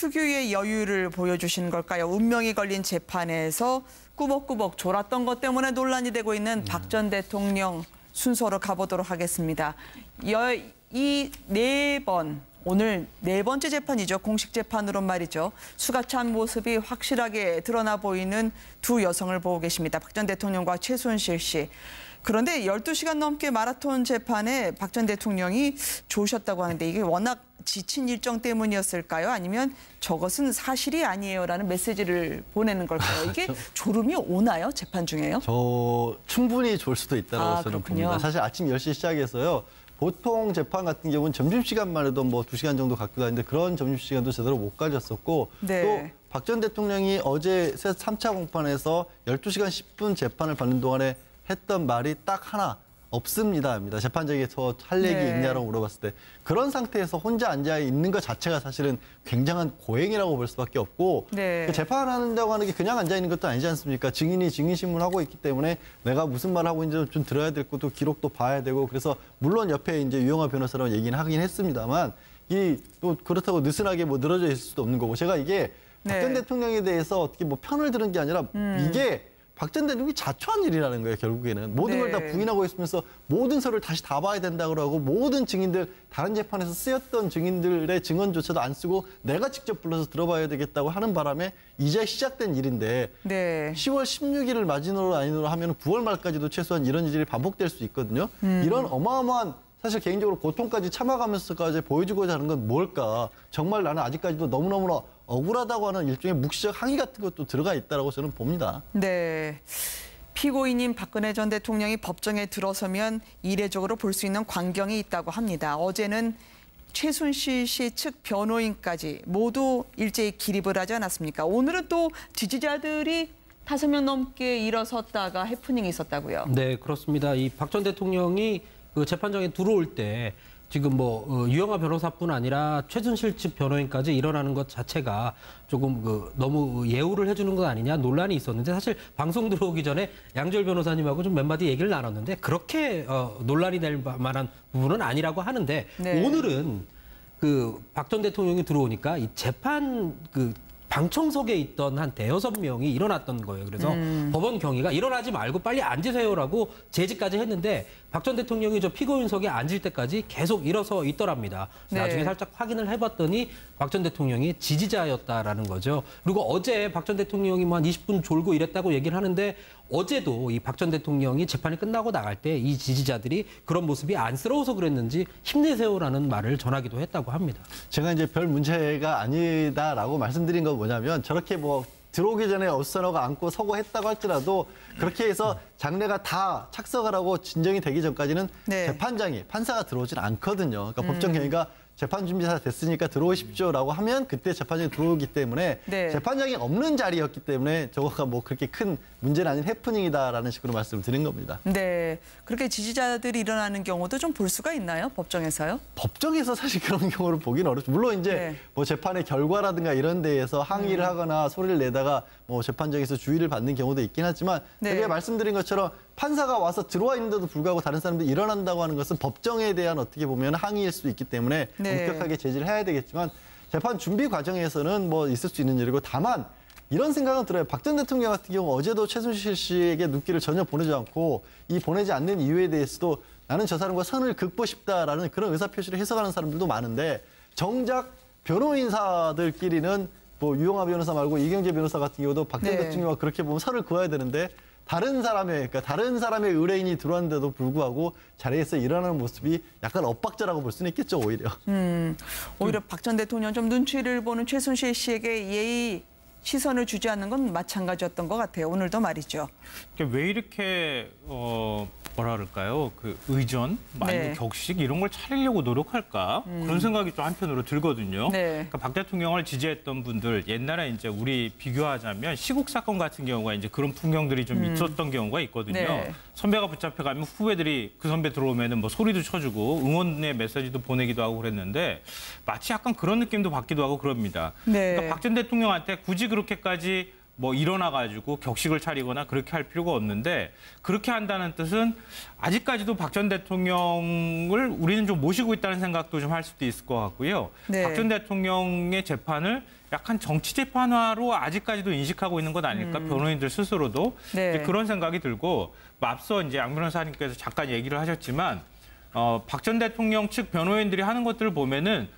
특유의 여유를 보여주신 걸까요? 운명이 걸린 재판에서 꾸벅꾸벅 졸았던 것 때문에 논란이 되고 있는 박 전 대통령 순서로 가보도록 하겠습니다. 이 오늘 네 번째 재판이죠. 공식 재판으로 말이죠. 수가 찬 모습이 확실하게 드러나 보이는 두 여성을 보고 계십니다. 박 전 대통령과 최순실 씨. 그런데 12시간 넘게 마라톤 재판에 박 전 대통령이 조셨다고 하는데 이게 워낙 지친 일정 때문이었을까요? 아니면 저것은 사실이 아니에요라는 메시지를 보내는 걸까요? 이게 졸음이 오나요? 재판 중에요? 저 충분히 졸 수도 있다고 저는 그렇군요. 봅니다. 사실 아침 10시 시작해서요. 보통 재판 같은 경우는 점심시간만 해도 뭐 2시간 정도 갖고 가는데 그런 점심시간도 제대로 못 가졌었고 네. 또 박 전 대통령이 어제 3차 공판에서 12시간 10분 재판을 받는 동안에 했던 말이 딱 하나 없습니다입니다. 재판장에서 할 얘기 있냐라고 물어봤을 때 그런 상태에서 혼자 앉아 있는 것 자체가 사실은 굉장한 고행이라고 볼 수밖에 없고 재판한다고 하는 게 그냥 앉아 있는 것도 아니지 않습니까? 증인이 증인신문하고 있기 때문에 내가 무슨 말을 하고 있는지 좀 들어야 될 것도 기록도 봐야 되고 그래서 물론 옆에 이제 유영하 변호사랑 얘기는 하긴 했습니다만 이 또 그렇다고 느슨하게 뭐 늘어져 있을 수도 없는 거고 제가 이게 박 전 대통령에 대해서 어떻게 뭐 편을 들은 게 아니라 이게 박 전 대통령이 자초한 일이라는 거예요, 결국에는. 모든 걸 다 부인하고 있으면서 모든 서류를 다시 다 봐야 된다고 하고 모든 증인들, 다른 재판에서 쓰였던 증인들의 증언조차도 안 쓰고 내가 직접 불러서 들어봐야 되겠다고 하는 바람에 이제 시작된 일인데 10월 16일을 마지노로 아니노로 하면 9월 말까지도 최소한 이런 일이 반복될 수 있거든요. 이런 어마어마한 사실 개인적으로 고통까지 참아가면서까지 보여주고자 하는 건 뭘까? 정말 나는 아직까지도 너무너무 억울하다고 하는 일종의 묵시적 항의 같은 것도 들어가 있다고 저는 봅니다. 네. 피고인인 박근혜 전 대통령이 법정에 들어서면 이례적으로 볼 수 있는 광경이 있다고 합니다. 어제는 최순실 씨 측 변호인까지 모두 일제히 기립을 하지 않았습니까? 오늘은 또 지지자들이 5명 넘게 일어섰다가 해프닝이 있었다고요. 네, 그렇습니다. 이 박 전 대통령이 그 재판장에 들어올 때 지금 뭐 유영하 변호사뿐 아니라 최순실 측 변호인까지 일어나는 것 자체가 조금 너무 예우를 해주는 것 아니냐 논란이 있었는데 사실 방송 들어오기 전에 양절 변호사님하고 좀 몇 마디 얘기를 나눴는데 그렇게 논란이 될 만한 부분은 아니라고 하는데 오늘은 그 박 전 대통령이 들어오니까 이 재판 방청석에 있던 한 대여섯 명이 일어났던 거예요. 그래서 법원 경위가 일어나지 말고 빨리 앉으세요라고 제지까지 했는데 박 전 대통령이 저 피고인석에 앉을 때까지 계속 일어서 있더랍니다. 나중에 살짝 확인을 해봤더니 박 전 대통령이 지지자였다라는 거죠. 그리고 어제 박 전 대통령이 뭐 한 20분 졸고 이랬다고 얘기를 하는데 어제도 이 박 전 대통령이 재판이 끝나고 나갈 때 이 지지자들이 그런 모습이 안쓰러워서 그랬는지 힘내세요라는 말을 전하기도 했다고 합니다. 제가 이제 별 문제가 아니다라고 말씀드린 건 뭐냐면 저렇게 뭐 들어오기 전에 어수선하고 앉고 서고 했다고 할지라도 그렇게 해서 장례가 다 착석을 하고 진정이 되기 전까지는 재판장이 판사가 들어오진 않거든요. 그러니까 법정 경위가 재판 준비 다 됐으니까 들어오십시오라고 하면 그때 재판장이 들어오기 때문에 재판장이 없는 자리였기 때문에 저거가 뭐 그렇게 큰 문제는 아닌 해프닝이다라는 식으로 말씀을 드린 겁니다. 네, 그렇게 지지자들이 일어나는 경우도 좀 볼 수가 있나요? 법정에서요? 법정에서 사실 그런 경우를 보기는 어렵죠. 물론 이제 뭐 재판의 결과라든가 이런 데에서 항의를 하거나 소리를 내다가 뭐 재판장에서 주의를 받는 경우도 있긴 하지만 제가 말씀드린 것처럼 판사가 와서 들어와 있는데도 불구하고 다른 사람들이 일어난다고 하는 것은 법정에 대한 어떻게 보면 항의일 수 있기 때문에 엄격하게 제지를 해야 되겠지만 재판 준비 과정에서는 뭐 있을 수 있는 일이고 다만 이런 생각은 들어요. 박 전 대통령 같은 경우 어제도 최순실 씨에게 눈길을 전혀 보내지 않고 이 보내지 않는 이유에 대해서도 나는 저 사람과 선을 긋고 싶다라는 그런 의사표시를 해석하는 사람들도 많은데 정작 변호인사들끼리는 뭐 유영하 변호사 말고 이경재 변호사 같은 경우도 박 전 대통령과 그렇게 보면 선을 그어야 되는데 다른 사람의 의뢰인이 들어왔는데도 불구하고 자리에서 일어나는 모습이 약간 엇박자라고 볼 수는 있겠죠, 오히려. 오히려 박 전 대통령 좀 눈치를 보는 최순실 씨에게 예의 시선을 주지 않는 건 마찬가지였던 것 같아요. 오늘도 말이죠. 왜 이렇게 뭐라 그럴까요? 그 의전, 아니면 격식 이런 걸 차리려고 노력할까? 그런 생각이 좀 한편으로 들거든요. 그러니까 박 대통령을 지지했던 분들 옛날에 이제 우리 비교하자면 시국 사건 같은 경우가 이제 그런 풍경들이 좀 있었던 경우가 있거든요. 선배가 붙잡혀가면 후배들이 그 선배 들어오면은 뭐 소리도 쳐주고 응원의 메시지도 보내기도 하고 그랬는데 마치 약간 그런 느낌도 받기도 하고 그럽니다. 그러니까 박 전 대통령한테 굳이 그렇게까지 뭐 일어나가지고 격식을 차리거나 그렇게 할 필요가 없는데 그렇게 한다는 뜻은 아직까지도 박 전 대통령을 우리는 좀 모시고 있다는 생각도 좀 할 수도 있을 것 같고요. 네. 박 전 대통령의 재판을 약간 정치 재판화로 아직까지도 인식하고 있는 것 아닐까 변호인들 스스로도 네. 이제 그런 생각이 들고 앞서 이제 양 변호사님께서 잠깐 얘기를 하셨지만 박 전 대통령 측 변호인들이 하는 것들을 보면은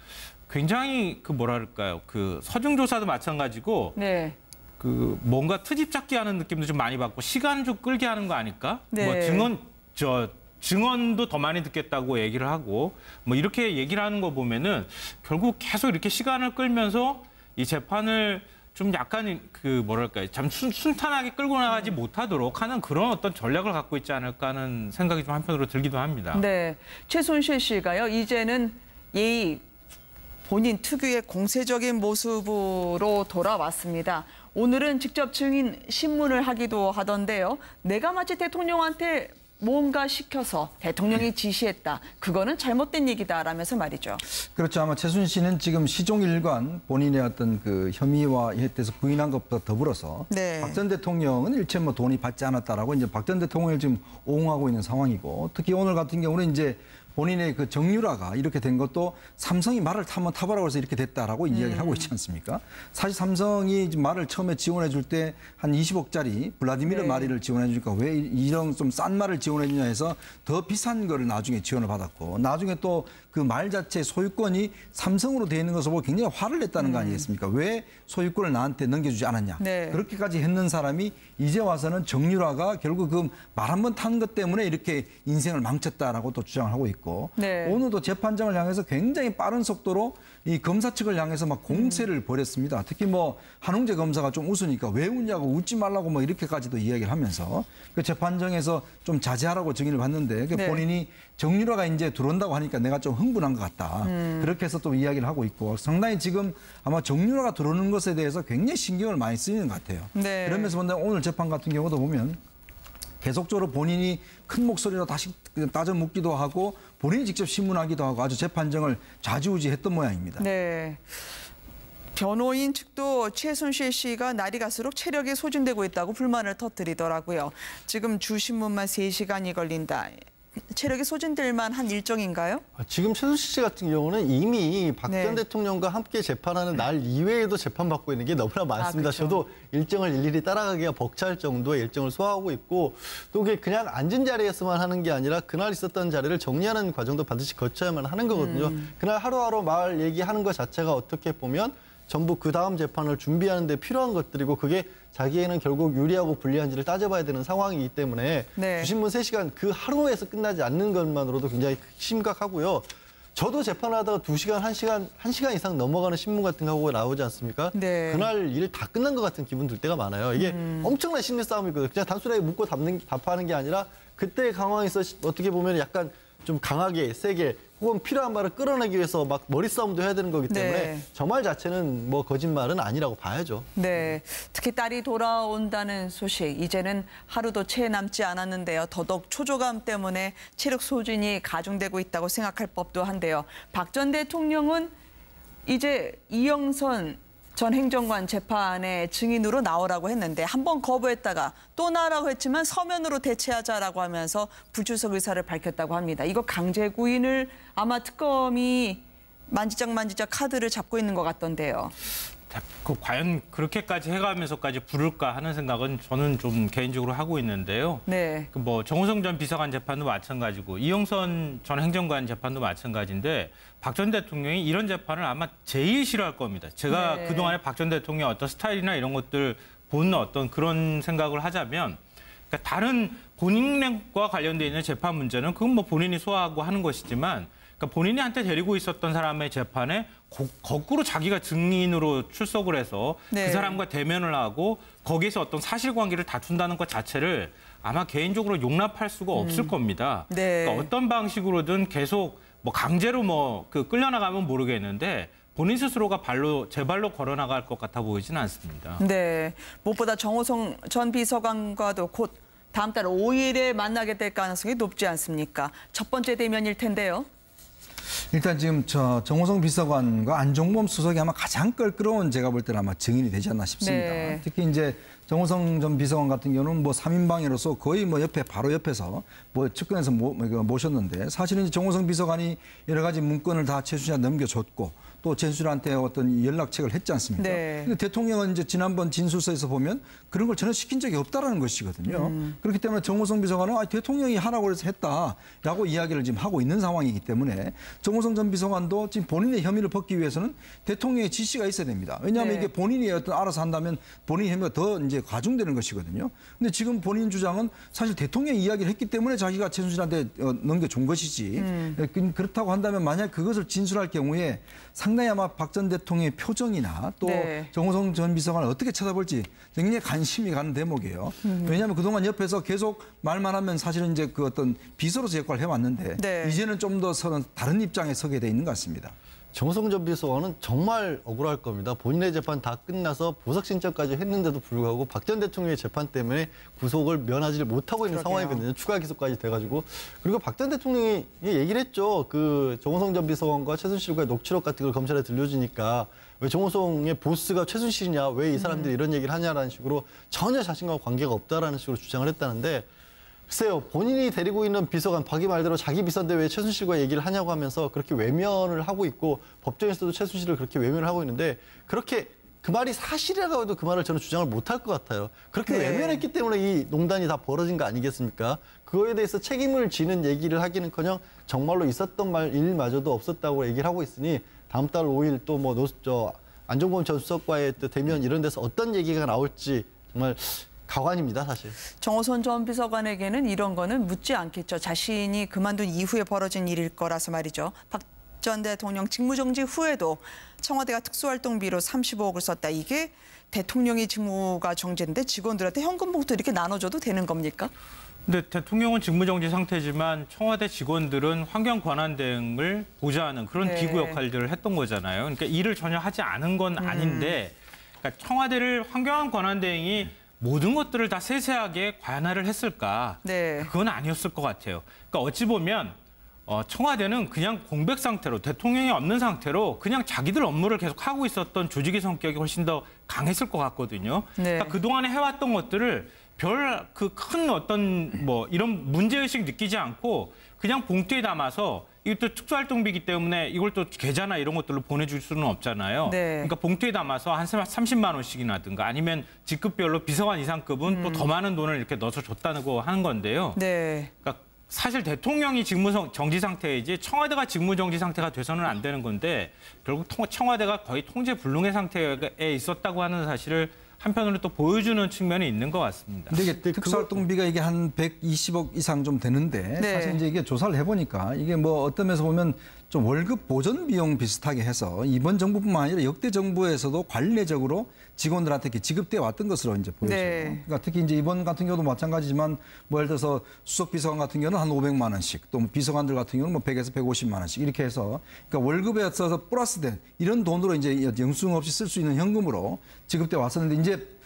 굉장히 그 뭐랄까요 그 서중 조사도 마찬가지고. 네. 그 뭔가 트집 잡기 하는 느낌도 좀 많이 받고 시간 좀 끌게 하는 거 아닐까? 네. 뭐 증언도 더 많이 듣겠다고 얘기를 하고 뭐 이렇게 얘기를 하는 거 보면은 결국 계속 이렇게 시간을 끌면서 이 재판을 좀 약간 그 뭐랄까요 참 순탄하게 끌고 나가지 못하도록 하는 그런 어떤 전략을 갖고 있지 않을까 하는 생각이 좀 한편으로 들기도 합니다. 네, 최순실 씨가요 이제는 본인 특유의 공세적인 모습으로 돌아왔습니다. 오늘은 직접 증인 신문을 하기도 하던데요. 내가 마치 대통령한테 뭔가 시켜서 대통령이 지시했다. 그거는 잘못된 얘기다라면서 말이죠. 그렇죠. 아마 최순실 씨는 지금 시종일관 본인의 어떤 그 혐의와에 대해서 부인한 것보다 더불어서 네. 박 전 대통령은 일체 뭐 돈이 받지 않았다라고 이제 박 전 대통령을 지금 옹호하고 있는 상황이고 특히 오늘 같은 경우는 이제 본인의 그 정유라가 이렇게 된 것도 삼성이 말을 한번 타보라고 해서 이렇게 됐다라고 이야기를 하고 있지 않습니까? 사실 삼성이 말을 처음에 지원해 줄 때 한 20억짜리 블라디미르 네. 마리를 지원해 주니까 왜 이런 좀 싼 말을 지원해 주냐 해서 더 비싼 거를 나중에 지원을 받았고 나중에 또 그 말 자체 소유권이 삼성으로 되어 있는 것을 보고 굉장히 화를 냈다는 거 아니겠습니까? 왜 소유권을 나한테 넘겨주지 않았냐? 네. 그렇게까지 했는 사람이 이제 와서는 정유라가 결국 그 말 한 번 탄 것 때문에 이렇게 인생을 망쳤다라고 또 주장을 하고 있고 네. 오늘도 재판장을 향해서 굉장히 빠른 속도로 이 검사 측을 향해서 막 공세를 벌였습니다. 특히 뭐 한웅재 검사가 좀 웃으니까 왜 웃냐고 웃지 말라고 뭐 이렇게까지도 이야기를 하면서 그 재판정에서 좀 자제하라고 증인을 받는데 네. 본인이 정유라가 이제 들어온다고 하니까 내가 좀 흥분한 것 같다. 그렇게 해서 또 이야기를 하고 있고 상당히 지금 아마 정유라가 들어오는 것에 대해서 굉장히 신경을 많이 쓰이는 것 같아요. 네. 그러면서 본다면 오늘 재판 같은 경우도 보면 계속적으로 본인이 큰 목소리로 다시 따져 묻기도 하고 본인이 직접 신문하기도 하고 아주 재판정을 좌지우지했던 모양입니다. 네. 변호인 측도 최순실 씨가 날이 갈수록 체력이 소진되고 있다고 불만을 터뜨리더라고요. 지금 주신문만 3시간이 걸린다. 체력이 소진될 만한 일정인가요? 지금 최순실 씨 같은 경우는 이미 박 전 네. 대통령과 함께 재판하는 날 이외에도 재판받고 있는 게 너무나 많습니다. 그렇죠. 저도 일정을 일일이 따라가기가 벅찰 정도의 일정을 소화하고 있고 또 그게 그냥 앉은 자리에서만 하는 게 아니라 그날 있었던 자리를 정리하는 과정도 반드시 거쳐야만 하는 거거든요. 그날 하루하루 말 얘기하는 것 자체가 어떻게 보면 전부 그 다음 재판을 준비하는 데 필요한 것들이고 그게 자기에는 결국 유리하고 불리한지를 따져봐야 되는 상황이기 때문에 네. 주신문 3시간 그 하루에서 끝나지 않는 것만으로도 굉장히 심각하고요. 저도 재판을 하다가 2시간, 1시간 이상 넘어가는 신문 같은 거 나오지 않습니까? 네. 그날 일 다 끝난 것 같은 기분 들 때가 많아요. 이게 엄청난 심리 싸움이거든요. 그냥 단순하게 묻고 답하는 게 아니라 그때의 상황에서 어떻게 보면 약간 좀 강하게, 세게 혹은 필요한 말을 끌어내기 위해서 막 머리 싸움도 해야 되는 거기 때문에 네. 저 말 자체는 뭐 거짓말은 아니라고 봐야죠. 네, 특히 딸이 돌아온다는 소식 이제는 하루도 채 남지 않았는데요. 더더욱 초조감 때문에 체력 소진이 가중되고 있다고 생각할 법도 한데요. 박 전 대통령은 이제 이영선 전 행정관 재판에 증인으로 나오라고 했는데 한 번 거부했다가 또 나오라고 했지만 서면으로 대체하자라고 하면서 불출석 의사를 밝혔다고 합니다. 이거 강제 구인을 아마 특검이 만지작 카드를 잡고 있는 것 같던데요. 과연 그렇게까지 해가면서까지 부를까 하는 생각은 저는 좀 개인적으로 하고 있는데요. 네. 뭐 정호성 전 비서관 재판도 마찬가지고 이영선 전 행정관 재판도 마찬가지인데 박 전 대통령이 이런 재판을 아마 제일 싫어할 겁니다. 제가 네. 그동안에 박 전 대통령의 어떤 스타일이나 이런 것들 본 어떤 그런 생각을 하자면 그러니까 다른 본인과 관련돼 있는 재판 문제는 그건 뭐 본인이 소화하고 하는 것이지만 그러니까 본인이 한테 데리고 있었던 사람의 재판에 거꾸로 자기가 증인으로 출석을 해서 네. 그 사람과 대면을 하고 거기에서 어떤 사실관계를 다툰다는 것 자체를 아마 개인적으로 용납할 수가 없을 겁니다. 네. 그러니까 어떤 방식으로든 계속 뭐 강제로 끌려나가면 모르겠는데 본인 스스로가 제 발로 걸어나갈 것 같아 보이지는 않습니다. 네, 무엇보다 정호성 전 비서관과도 곧 다음 달 5일에 만나게 될 가능성이 높지 않습니까? 첫 번째 대면일 텐데요. 일단 지금 정호성 비서관과 안종범 수석이 아마 가장 껄끄러운 제가 볼 때는 아마 증인이 되지 않나 싶습니다. 네. 특히 이제 정호성 전 비서관 같은 경우는 뭐 3인방으로서 거의 뭐 옆에 바로 옆에서 뭐 측근에서 모셨는데 사실은 이제 정호성 비서관이 여러 가지 문건을 다 최순실한테 넘겨줬고 또 최순실한테 어떤 연락책을 했지 않습니까? 네. 근데 대통령은 이제 지난번 진술서에서 보면 그런 걸 전혀 시킨 적이 없다라는 것이거든요. 그렇기 때문에 정호성 비서관은 대통령이 하라고 해서 했다라고 이야기를 지금 하고 있는 상황이기 때문에 정호성 전 비서관도 지금 본인의 혐의를 벗기 위해서는 대통령의 지시가 있어야 됩니다. 왜냐하면 네. 이게 본인이 어떤 알아서 한다면 본인 혐의가 더 이제 과중되는 것이거든요. 근데 지금 본인 주장은 사실 대통령이 이야기를 했기 때문에 자기가 최순실한테 넘겨준 것이지. 그렇다고 한다면 만약 그것을 진술할 경우에 상당히 아마 박 전 대통령의 표정이나 또 네. 정호성 전 비서관을 어떻게 쳐다볼지 굉장히 관심이 가는 대목이에요. 왜냐하면 그동안 옆에서 계속 말만 하면 사실은 이제 그 어떤 비서로서 역할을 해왔는데 네. 이제는 좀 더 다른 입장에 서게 돼 있는 것 같습니다. 정호성 전 비서관은 정말 억울할 겁니다. 본인의 재판 다 끝나서 보석 신청까지 했는데도 불구하고 박 전 대통령의 재판 때문에 구속을 면하지 못하고 있는 그러게요. 상황이거든요. 추가 기소까지 돼가지고. 그리고 박 전 대통령이 얘기를 했죠. 그 정호성 전 비서관과 최순실과의 녹취록 같은 걸 검찰에 들려주니까 왜 정호성의 보스가 최순실이냐, 왜 이 사람들이 이런 얘기를 하냐라는 식으로 전혀 자신과 관계가 없다라는 식으로 주장을 했다는데 글쎄요, 본인이 데리고 있는 비서관, 박이 말대로 자기 비서인데 왜 최순실과 얘기를 하냐고 하면서 그렇게 외면을 하고 있고 법정에서도 최순실을 그렇게 외면을 하고 있는데 그렇게 그 말이 사실이라고 해도 그 말을 저는 주장을 못할 것 같아요. 그렇게 네. 외면했기 때문에 이 농단이 다 벌어진 거 아니겠습니까? 그거에 대해서 책임을 지는 얘기를 하기는커녕 정말로 있었던 일마저도 없었다고 얘기를 하고 있으니 다음 달 5일 또 뭐 안종범 전 수석과의 또 대면 이런 데서 어떤 얘기가 나올지 정말 가관입니다, 사실. 정호성 전 비서관에게는 이런 거는 묻지 않겠죠. 자신이 그만둔 이후에 벌어진 일일 거라서 말이죠. 박 전 대통령 직무정지 후에도 청와대가 특수활동비로 35억을 썼다. 이게 대통령이 직무가 정지인데 직원들한테 현금 봉투 이렇게 나눠줘도 되는 겁니까? 근데 대통령은 직무정지 상태지만 청와대 직원들은 환경 권한대행을 보좌하는 그런 네. 기구 역할들을 했던 거잖아요. 그러니까 일을 전혀 하지 않은 건 아닌데 그러니까 청와대를 환경 권한대행이 모든 것들을 다 세세하게 관할을 했을까? 네. 그건 아니었을 것 같아요. 그러니까 어찌 보면 청와대는 그냥 공백 상태로 대통령이 없는 상태로 그냥 자기들 업무를 계속 하고 있었던 조직의 성격이 훨씬 더 강했을 것 같거든요. 네. 그러니까 그동안에 해왔던 것들을 별 그 큰 어떤 뭐 이런 문제의식 느끼지 않고 그냥 봉투에 담아서 이것도 특수활동비이기 때문에 이걸 또 계좌나 이런 것들로 보내줄 수는 없잖아요. 네. 그러니까 봉투에 담아서 한 30만 원씩이나든가 아니면 직급별로 비서관 이상급은 또 더 많은 돈을 이렇게 넣어서 줬다고 하는 건데요. 네. 그러니까 사실 대통령이 직무정지 상태이지 청와대가 직무정지 상태가 돼서는 안 되는 건데 결국 청와대가 거의 통제불능의 상태에 있었다고 하는 사실을 한편으로 또 보여주는 측면이 있는 것 같습니다. 근데 이게 특수활동비가 이게 한 120억 이상 좀 되는데 네. 사실 이제 이게 조사를 해보니까 이게 뭐 어떤 면에서 보면 좀 월급 보전 비용 비슷하게 해서 이번 정부뿐만 아니라 역대 정부에서도 관례적으로 직원들한테 이렇게 지급돼 왔던 것으로 이제 보여져요. 네. 그러니까 특히 이제 이번 같은 경우도 마찬가지지만 뭐 예를 들어서 수석 비서관 같은 경우는 한 500만 원씩 또 비서관들 같은 경우는 뭐 100에서 150만 원씩 이렇게 해서 그러니까 월급에 있어서 플러스된 이런 돈으로 이제 영수증 없이 쓸 수 있는 현금으로 지급돼 왔었는데 이제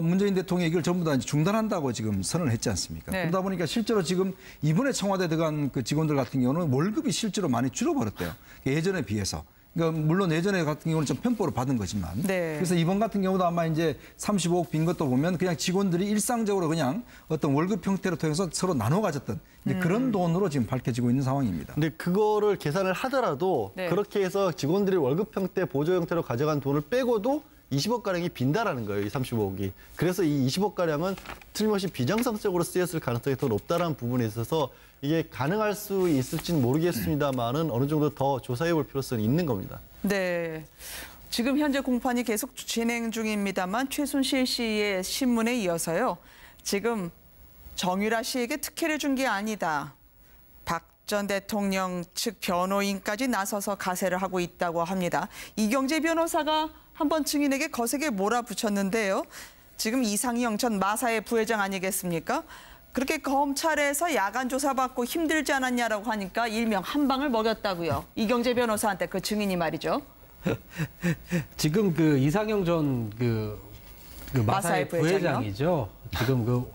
문재인 대통령이 이걸 전부 다 이제 중단한다고 지금 선언을 했지 않습니까? 네. 그러다 보니까 실제로 지금 이번에 청와대 들어간 그 직원들 같은 경우는 월급이 실제로 많이 줄어버렸대요. 예전에 비해서. 그러니까 물론 예전에 같은 경우는 좀 편보로 받은 거지만. 네. 그래서 이번 같은 경우도 아마 이제 35억 빈 것도 보면 그냥 직원들이 일상적으로 그냥 어떤 월급 형태로 통해서 서로 나눠 가졌던 이제 그런 돈으로 지금 밝혀지고 있는 상황입니다. 근데 그거를 계산을 하더라도 네. 그렇게 해서 직원들이 월급 형태, 보조 형태로 가져간 돈을 빼고도 20억가량이 빈다라는 거예요, 이 35억이. 그래서 이 20억가량은 틀림없이 비정상적으로 쓰였을 가능성이 더 높다는 부분에 있어서 이게 가능할 수 있을지는 모르겠습니다만은 어느 정도 더 조사해 볼 필요성이 있는 겁니다. 네. 지금 현재 공판이 계속 진행 중입니다만 최순실 씨의 신문에 이어서요. 지금 정유라 씨에게 특혜를 준 게 아니다. 박 전 대통령 측 변호인까지 나서서 가세를 하고 있다고 합니다. 이경재 변호사가 한번 증인에게 거세게 몰아붙였는데요. 지금 이상영 전 마사의 부회장 아니겠습니까? 그렇게 검찰에서 야간 조사받고 힘들지 않았냐라고 하니까 일명 한 방을 먹였다고요. 이경재 변호사한테 그 증인이 말이죠. 지금 그 이상영 전 그 마사의 부회장이요? 부회장이죠. 지금 그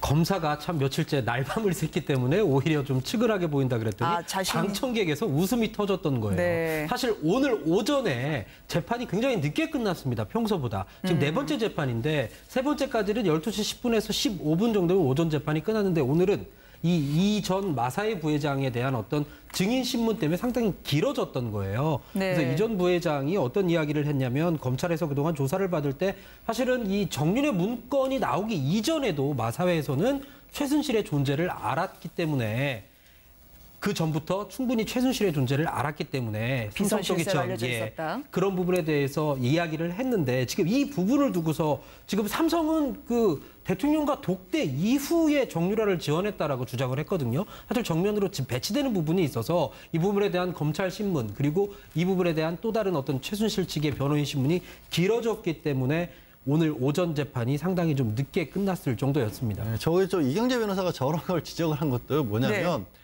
검사가 참 며칠째 날밤을 샜기 때문에 오히려 좀 측은하게 보인다 그랬더니 방청객에서 웃음이 터졌던 거예요. 네. 사실 오늘 오전에 재판이 굉장히 늦게 끝났습니다. 평소보다. 지금 네 번째 재판인데 세 번째까지는 12시 10분에서 15분 정도면 오전 재판이 끝났는데 오늘은 이전 마사회 부회장에 대한 어떤 증인 신문 때문에 상당히 길어졌던 거예요. 네. 그래서 이전 부회장이 어떤 이야기를 했냐면 검찰에서 그동안 조사를 받을 때 사실은 이 정윤회 문건이 나오기 이전에도 마사회에서는 최순실의 존재를 알았기 때문에 그 전부터 충분히 최순실의 존재를 알았기 때문에 비선 실세가 알려져 있었다. 그런 부분에 대해서 이야기를 했는데 지금 이 부분을 두고서 지금 삼성은 그 대통령과 독대 이후에 정유라를 지원했다라고 주장을 했거든요. 사실 정면으로 지금 배치되는 부분이 있어서 이 부분에 대한 검찰 신문 그리고 이 부분에 대한 또 다른 어떤 최순실 측의 변호인 신문이 길어졌기 때문에 오늘 오전 재판이 상당히 좀 늦게 끝났을 정도였습니다. 네, 저 이경재 변호사가 저런 걸 지적을 한 것도 뭐냐면 네.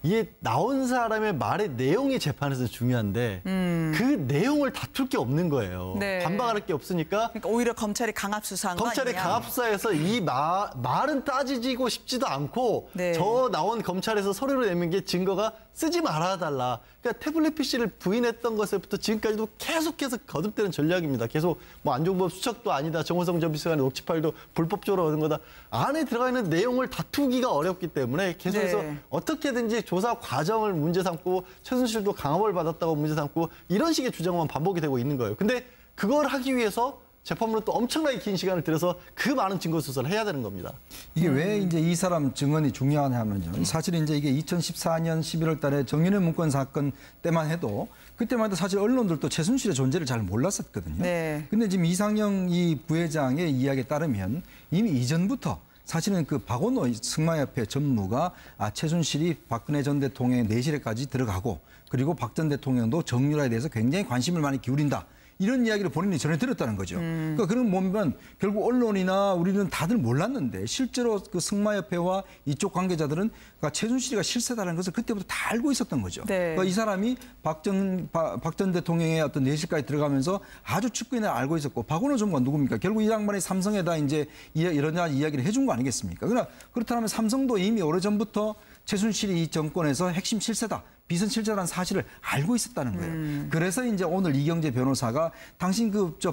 이게 나온 사람의 말의 내용이 재판에서 중요한데 그 내용을 다툴 게 없는 거예요. 네. 반박할 게 없으니까 그러니까 오히려 검찰이 강압수사한 거 아니냐. 검찰이 강압수사에서 이 말은 따지고 싶지도 않고 네. 저 나온 검찰에서 서류로 내민 게 증거가 쓰지 말아달라. 그러니까 태블릿 PC를 부인했던 것부터 지금까지도 계속해서 거듭되는 전략입니다. 계속 뭐 안종범 수척도 아니다. 정호성 전 비서관의 녹취 파일도 불법적으로 얻은 거다. 안에 들어가 있는 내용을 다투기가 어렵기 때문에 계속해서 네. 어떻게든지 조사 과정을 문제 삼고 최순실도 강압을 받았다고 문제 삼고 이런 식의 주장만 반복이 되고 있는 거예요. 근데 그걸 하기 위해서 재판부는 또 엄청나게 긴 시간을 들여서 그 많은 증거 수사를 해야 되는 겁니다. 이게 왜 이제 이 사람 증언이 중요하냐면요. 사실 이제 이게 2014년 11월 달에 정윤회 문건 사건 때만 해도 그때만 해도 사실 언론들도 최순실의 존재를 잘 몰랐었거든요. 네. 근데 지금 이상영 이 부회장의 이야기에 따르면 이미 이전부터 사실은 그 박원호 승마협회 전무가 최순실이 박근혜 전 대통령의 내실에까지 들어가고 그리고 박 전 대통령도 정유라에 대해서 굉장히 관심을 많이 기울인다. 이런 이야기를 본인이 전해 들었다는 거죠. 그러니까 그런 보면 결국 언론이나 우리는 다들 몰랐는데 실제로 그 승마협회와 이쪽 관계자들은 그러니까 최순실이가 실세다는 것을 그때부터 다 알고 있었던 거죠. 네. 그러니까 이 사람이 박 전 대통령의 어떤 내실까지 들어가면서 아주 측근에 알고 있었고 박원호 전무가 누굽니까? 결국 이 양반이 삼성에다 이제 이런 이야기를 해준 거 아니겠습니까? 그러나 그렇다면 삼성도 이미 오래전부터 최순실이 이 정권에서 핵심 실세다. 비선 실세라는 사실을 알고 있었다는 거예요. 그래서 이제 오늘 이경재 변호사가 당신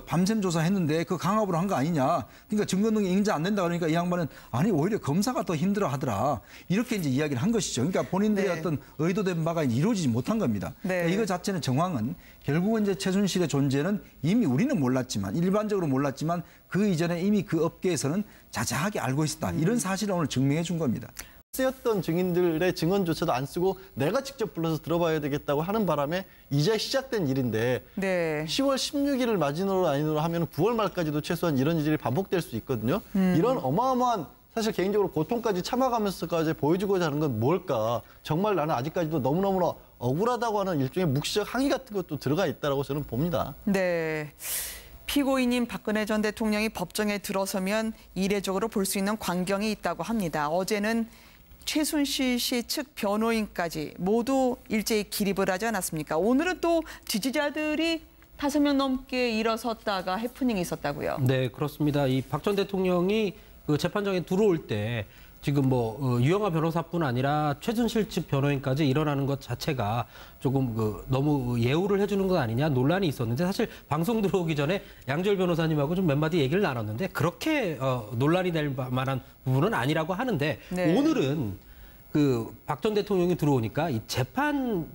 밤샘 조사했는데 그 강압으로 한 거 아니냐. 그러니까 증거 능력 인정 안 된다 그러니까 이 양반은 아니 오히려 검사가 더 힘들어 하더라. 이렇게 이제 이야기를 한 것이죠. 그러니까 본인들의 네. 어떤 의도된 바가 이루어지지 못한 겁니다. 네. 그러니까 이거 자체는 정황은 결국은 이제 최순실의 존재는 이미 우리는 몰랐지만 일반적으로 몰랐지만 그 이전에 이미 그 업계에서는 자세하게 알고 있었다. 이런 사실을 오늘 증명해 준 겁니다. 쓰였던 증인들의 증언조차도 안 쓰고 내가 직접 불러서 들어봐야 되겠다고 하는 바람에 이제 시작된 일인데 네. 10월 16일을 마지노로 아니노로 하면 9월 말까지도 최소한 이런 일이 반복될 수 있거든요. 이런 어마어마한 사실 개인적으로 고통까지 참아가면서까지 보여주고자 하는 건 뭘까. 정말 나는 아직까지도 너무너무 억울하다고 하는 일종의 묵시적 항의 같은 것도 들어가 있다고 저는 봅니다. 네. 피고인인 박근혜 전 대통령이 법정에 들어서면 이례적으로 볼 수 있는 광경이 있다고 합니다. 어제는 최순실 씨 측 변호인까지 모두 일제히 기립을 하지 않았습니까? 오늘은 또 지지자들이 5명 넘게 일어섰다가 해프닝이 있었다고요. 네, 그렇습니다. 이 박 전 대통령이 그 재판장에 들어올 때 지금 유영하 변호사뿐 아니라 최순실 측 변호인까지 일어나는 것 자체가 조금 너무 예우를 해주는 것 아니냐 논란이 있었는데 사실 방송 들어오기 전에 양절 변호사님하고 좀 몇 마디 얘기를 나눴는데 그렇게 논란이 될 만한 부분은 아니라고 하는데 네. 오늘은 그 박 전 대통령이 들어오니까 이 재판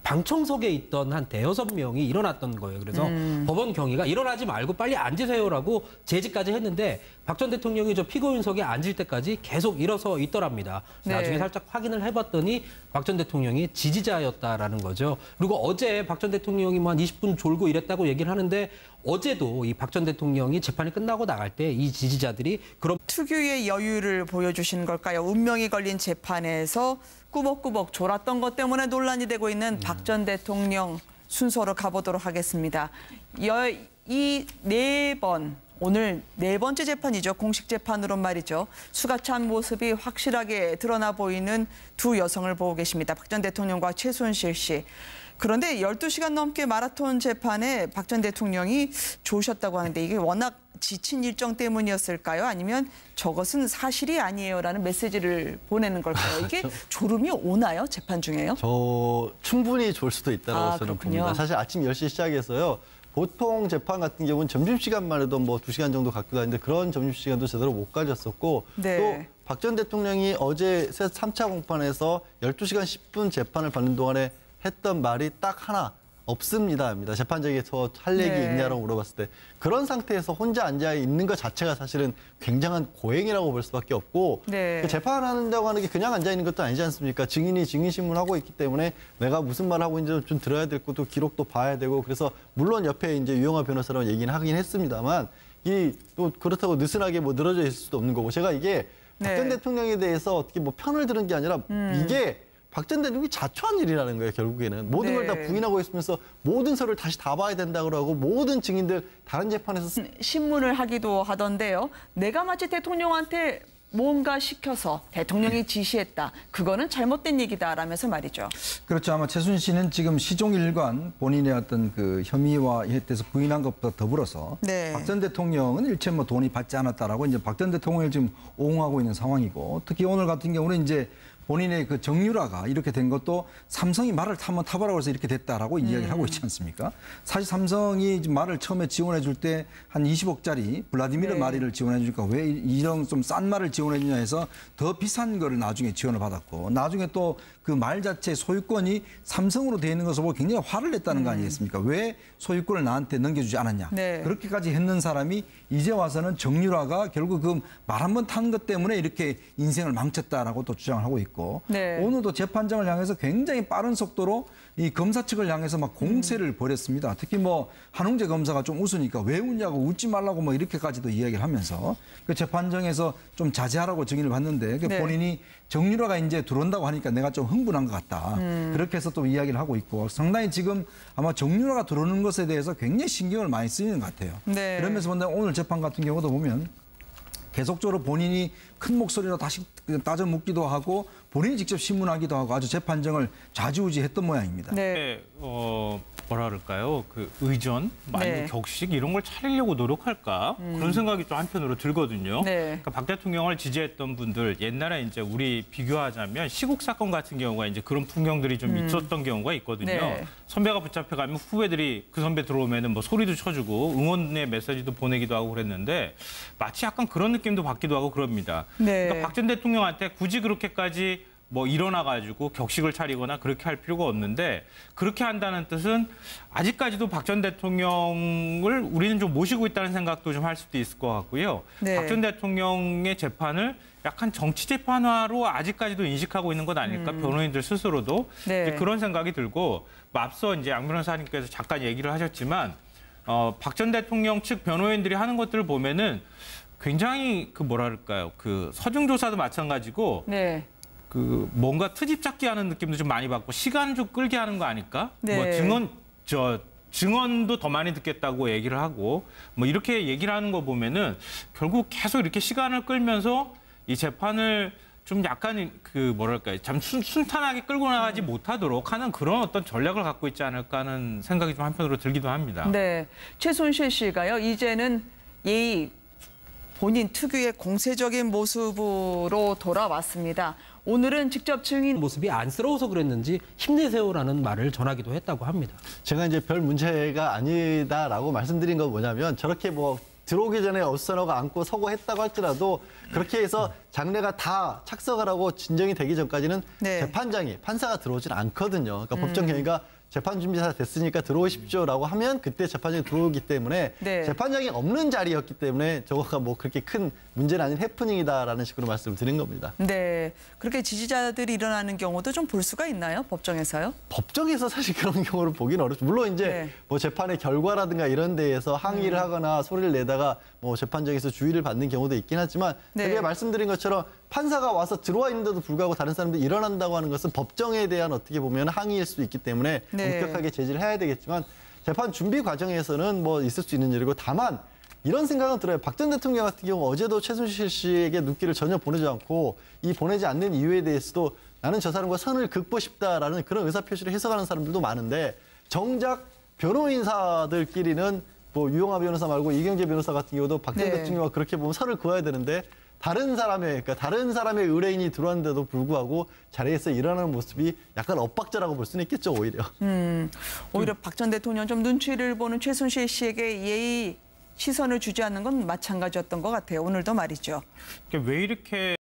방청석에 있던 한 5-6명이 일어났던 거예요. 그래서 법원 경위가 일어나지 말고 빨리 앉으세요라고 제지까지 했는데 박 전 대통령이 저 피고인석에 앉을 때까지 계속 일어서 있더랍니다. 네. 나중에 살짝 확인을 해봤더니 박 전 대통령이 지지자였다라는 거죠. 그리고 어제 박 전 대통령이 한 20분 졸고 이랬다고 얘기를 하는데 어제도 이 박 전 대통령이 재판이 끝나고 나갈 때 이 지지자들이 그런 특유의 여유를 보여주신 걸까요? 운명이 걸린 재판에서 꾸벅꾸벅 졸았던 것 때문에 논란이 되고 있는 박 전 대통령 순서로 가보도록 하겠습니다. 이 4번, 오늘 4번째 재판이죠. 공식 재판으로 말이죠. 수가 찬 모습이 확실하게 드러나 보이는 두 여성을 보고 계십니다. 박 전 대통령과 최순실 씨. 그런데 12시간 넘게 마라톤 재판에 박 전 대통령이 조셨다고 하는데 이게 워낙 지친 일정 때문이었을까요? 아니면 저것은 사실이 아니에요라는 메시지를 보내는 걸까요? 이게 졸음이 오나요? 재판 중에요? 저 충분히 졸 수도 있다고 저는 그렇군요. 봅니다. 사실 아침 10시 시작해서요. 보통 재판 같은 경우는 점심시간만 해도 뭐 2시간 정도 갖기도 하는데 그런 점심시간도 제대로 못 가졌었고 네. 또 박 전 대통령이 어제 3차 공판에서 12시간 10분 재판을 받는 동안에 했던 말이 딱 하나 없습니다입니다. 재판장에서 할 얘기 네. 있냐라고 물어봤을 때 그런 상태에서 혼자 앉아 있는 것 자체가 사실은 굉장한 고행이라고 볼 수밖에 없고 네. 재판한다고 하는 게 그냥 앉아 있는 것도 아니지 않습니까? 증인이 증인신문하고 있기 때문에 내가 무슨 말을 하고 있는지 좀 들어야 될 것도 기록도 봐야 되고 그래서 물론 옆에 이제 유영하 변호사라고 얘기는 하긴 했습니다만 이 또 그렇다고 느슨하게 뭐 늘어져 있을 수도 없는 거고 제가 이게 박 전 네. 대통령에 대해서 어떻게 뭐 편을 들은 게 아니라 이게 박 전 대통령이 자초한 일이라는 거예요, 결국에는. 모든 걸 다 네. 부인하고 있으면서 모든 서류를 다시 다 봐야 된다고 하고 모든 증인들 다른 재판에서 신문을 하기도 하던데요. 내가 마치 대통령한테 뭔가 시켜서 대통령이 지시했다. 그거는 잘못된 얘기다라면서 말이죠. 그렇죠. 아마 최순실은 지금 시종일관 본인의 어떤 그 혐의와에 대해서 부인한 것보다 더불어서 네. 박 전 대통령은 일체 뭐 돈이 받지 않았다라고 이제 박 전 대통령을 지금 옹호하고 있는 상황이고 특히 오늘 같은 경우는 이제 본인의 그 정유라가 이렇게 된 것도 삼성이 말을 한번 타보라고 해서 이렇게 됐다라고 이야기를 하고 있지 않습니까? 사실 삼성이 말을 처음에 지원해 줄 때 한 20억짜리 블라디미르 네. 마리를 지원해 주니까 왜 이런 좀 싼 말을 지원해 주냐 해서 더 비싼 거를 나중에 지원을 받았고 나중에 또 그 말 자체 소유권이 삼성으로 되어 있는 것을 보고 굉장히 화를 냈다는 거 아니겠습니까? 왜 소유권을 나한테 넘겨주지 않았냐? 네. 그렇게까지 했는 사람이 이제 와서는 정유라가 결국 그 말 한 번 탄 것 때문에 이렇게 인생을 망쳤다라고 또 주장을 하고 있고 네. 오늘도 재판장을 향해서 굉장히 빠른 속도로 이 검사 측을 향해서 막 공세를 벌였습니다. 특히 뭐 한웅재 검사가 좀 웃으니까 왜 웃냐고 웃지 말라고 뭐 이렇게까지도 이야기를 하면서 그 재판정에서 좀 자제하라고 증인을 받는데 그 네. 본인이 정유라가 이제 들어온다고 하니까 내가 좀 흥분한 것 같다. 그렇게 해서 또 이야기를 하고 있고 상당히 지금 아마 정유라가 들어오는 것에 대해서 굉장히 신경을 많이 쓰이는 것 같아요. 네. 그러면서 오늘 재판 같은 경우도 보면 계속적으로 본인이 큰 목소리로 다시 따져 묻기도 하고 본인이 직접 신문하기도 하고 아주 재판정을 좌지우지했던 모양입니다. 네. 뭐라 그럴까요? 그 의전, 아니면 네. 격식 이런 걸 차리려고 노력할까? 그런 생각이 좀 한편으로 들거든요. 네. 그러니까 박 대통령을 지지했던 분들 옛날에 이제 우리 비교하자면 시국 사건 같은 경우가 이제 그런 풍경들이 좀 있었던 경우가 있거든요. 네. 선배가 붙잡혀가면 후배들이 그 선배 들어오면은 뭐 소리도 쳐주고 응원의 메시지도 보내기도 하고 그랬는데 마치 약간 그런 느낌도 받기도 하고 그럽니다. 네. 그러니까 박 전 대통령한테 굳이 그렇게까지 뭐 일어나가지고 격식을 차리거나 그렇게 할 필요가 없는데 그렇게 한다는 뜻은 아직까지도 박 전 대통령을 우리는 좀 모시고 있다는 생각도 좀 할 수도 있을 것 같고요. 네. 박 전 대통령의 재판을 약간 정치 재판화로 아직까지도 인식하고 있는 것 아닐까 변호인들 스스로도 네. 이제 그런 생각이 들고 앞서 이제 양 변호사님께서 잠깐 얘기를 하셨지만 박 전 대통령 측 변호인들이 하는 것들을 보면은 굉장히 그 뭐랄까요 그 서중 조사도 마찬가지고. 네. 그 뭔가 트집 잡기 하는 느낌도 좀 많이 받고 시간 좀 끌게 하는 거 아닐까? 네. 뭐 증언도 더 많이 듣겠다고 얘기를 하고 뭐 이렇게 얘기를 하는 거 보면은 결국 계속 이렇게 시간을 끌면서 이 재판을 좀 약간 그 뭐랄까요 참 순탄하게 끌고 나가지 못하도록 하는 그런 어떤 전략을 갖고 있지 않을까 하는 생각이 좀 한편으로 들기도 합니다. 네. 최순실 씨가요. 이제는 본인 특유의 공세적인 모습으로 돌아왔습니다. 오늘은 직접 증인 모습이 안쓰러워서 그랬는지 힘내세요라는 말을 전하기도 했다고 합니다. 제가 이제 별 문제가 아니다라고 말씀드린 건 뭐냐면 저렇게 뭐 들어오기 전에 어수선하고 앉고 서고 했다고 할지라도 그렇게 해서 장례가 다 착석을 하고 진정이 되기 전까지는 네. 재판장이 판사가 들어오진 않거든요. 그러니까 법정 경위가 재판 준비 다 됐으니까 들어오십시오라고 하면 그때 재판장이 들어오기 때문에 네. 재판장이 없는 자리였기 때문에 저거가 뭐 그렇게 큰 문제는 아닌 해프닝이다라는 식으로 말씀을 드린 겁니다. 네. 그렇게 지지자들이 일어나는 경우도 좀 볼 수가 있나요? 법정에서요? 법정에서 사실 그런 경우를 보기는 어렵죠. 물론 이제 네. 뭐 재판의 결과라든가 이런 데에서 항의를 하거나 소리를 내다가 뭐 재판장에서 주의를 받는 경우도 있긴 하지만 네. 제가 말씀드린 것처럼 판사가 와서 들어와 있는데도 불구하고 다른 사람들이 일어난다고 하는 것은 법정에 대한 어떻게 보면 항의일 수 있기 때문에 네. 엄격하게 제지를 해야 되겠지만 재판 준비 과정에서는 뭐 있을 수 있는 일이고 다만 이런 생각은 들어요. 박 전 대통령 같은 경우 어제도 최순실 씨에게 눈길을 전혀 보내지 않고 이 보내지 않는 이유에 대해서도 나는 저 사람과 선을 긋고 싶다라는 그런 의사표시를 해석하는 사람들도 많은데 정작 변호인사들끼리는 뭐 유영하 변호사 말고 이경재 변호사 같은 경우도 박 전 네. 대통령과 그렇게 보면 선을 그어야 되는데 다른 사람의 의뢰인이 들어왔는데도 불구하고 자리에서 일어나는 모습이 약간 엇박자라고 볼 수는 있겠죠, 오히려. 오히려 박 전 대통령 좀 눈치를 보는 최순실 씨에게 예의 시선을 주지 않는 건 마찬가지였던 것 같아요. 오늘도 말이죠. 왜 이렇게